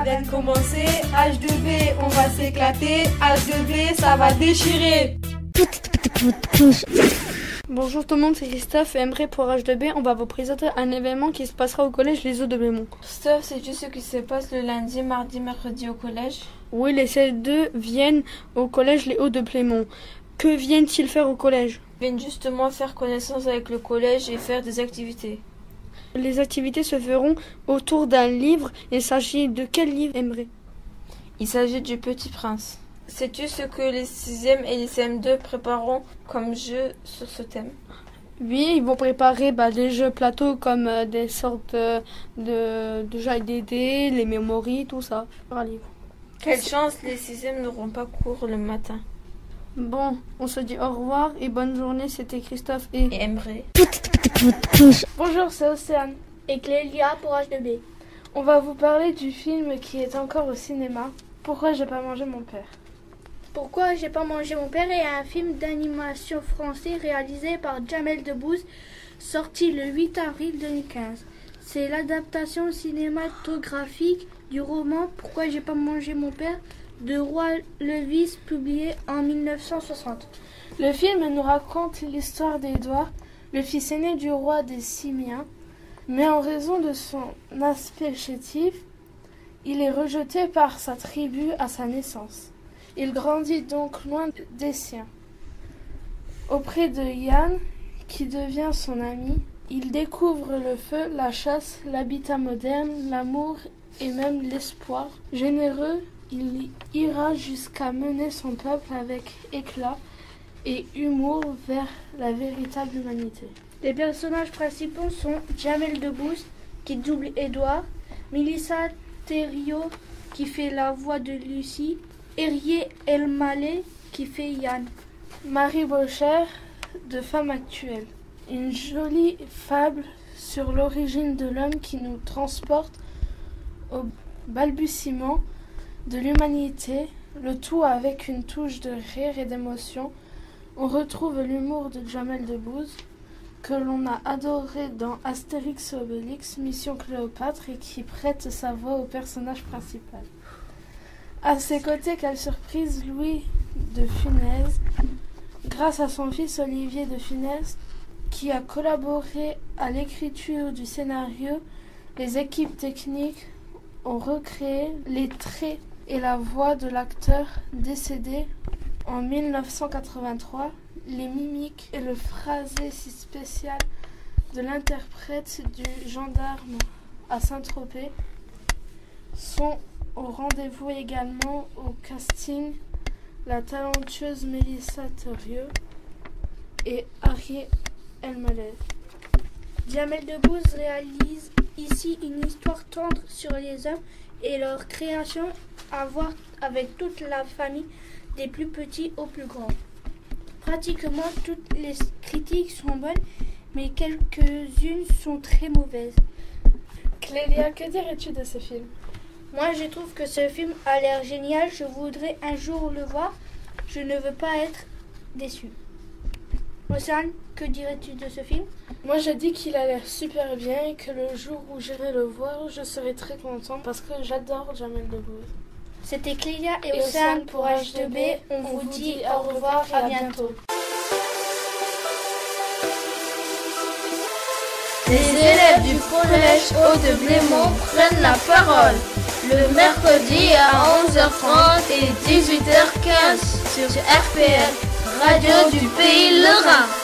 vient de commencer. H2B, on va s'éclater. H2B, ça va déchirer. Bonjour tout le monde, c'est Christophe et Emre pour H2B. On va vous présenter un événement qui se passera au collège Les Eaux de Blémont. Christophe, sais-tu ce qui se passe le lundi, mardi, mercredi au collège? Oui, les CE2 viennent au collège Les Hauts de Blémont. Que viennent-ils faire au collège? Ils viennent justement faire connaissance avec le collège et faire des activités. Les activités se feront autour d'un livre. Il s'agit de quel livre, Emre? Il s'agit du Petit Prince. Sais-tu ce que les 6e et les CM2 prépareront comme jeu sur ce thème? Oui, ils vont préparer des jeux plateaux comme des sortes de jeux avec des dés, les mémories, tout ça. Quelle chance, les 6e n'auront pas cours le matin. Bon, on se dit au revoir et bonne journée, c'était Christophe et Emre. Bonjour, c'est Océane et Clélia pour H2B. On va vous parler du film qui est encore au cinéma. Pourquoi j'ai pas mangé mon père? Pourquoi j'ai pas mangé mon père est un film d'animation français réalisé par Jamel Debbouze, sorti le 8 avril 2015. C'est l'adaptation cinématographique du roman Pourquoi j'ai pas mangé mon père de Roy Levis, publié en 1960. Le film nous raconte l'histoire d'Édouard, le fils aîné du roi des Simiens, mais en raison de son aspect chétif, il est rejeté par sa tribu à sa naissance. Il grandit donc loin des siens. Auprès de Yann, qui devient son ami, il découvre le feu, la chasse, l'habitat moderne, l'amour et même l'espoir. Généreux, il ira jusqu'à mener son peuple avec éclat et humour vers la véritable humanité. Les personnages principaux sont Jamel Debbouze, qui double Édouard, Mélissa Thériault, qui fait la voix de Lucie, Herrier Elmaleh, qui fait Yann. Marie Bocher, de Femme actuelle. Une jolie fable sur l'origine de l'homme qui nous transporte au balbutiement de l'humanité, le tout avec une touche de rire et d'émotion. On retrouve l'humour de Jamel Debbouze, que l'on a adoré dans Astérix et Obélix, Mission Cléopâtre, et qui prête sa voix au personnage principal. À ses côtés, quelle surprise, Louis de Funès, grâce à son fils Olivier de Funès, qui a collaboré à l'écriture du scénario. Les équipes techniques ont recréé les traits et la voix de l'acteur décédé en 1983, les mimiques et le phrasé si spécial de l'interprète du gendarme à Saint-Tropez sont au rendez-vous également au casting la talentueuse Mélissa Thériault et Herrier Elmaleh. Jamel Debbouze réalise ici une histoire tendre sur les hommes et leur création à voir avec toute la famille, des plus petits aux plus grands. Pratiquement toutes les critiques sont bonnes, mais quelques-unes sont très mauvaises. Clélia, que dirais-tu de ce film? Moi, je trouve que ce film a l'air génial. Je voudrais un jour le voir. Je ne veux pas être déçue. Océane, que dirais-tu de ce film? Moi, j'ai dit qu'il a l'air super bien et que le jour où j'irai le voir, je serai très content parce que j'adore Jamel Debbouze. C'était Clélia et Océane pour H2B. On vous dit au revoir, à bientôt. Les élèves du collège Hauts de Blémont prennent la parole le mercredi à 11h30 et 18h15 sur RPL, Radio du Pays Lorrain.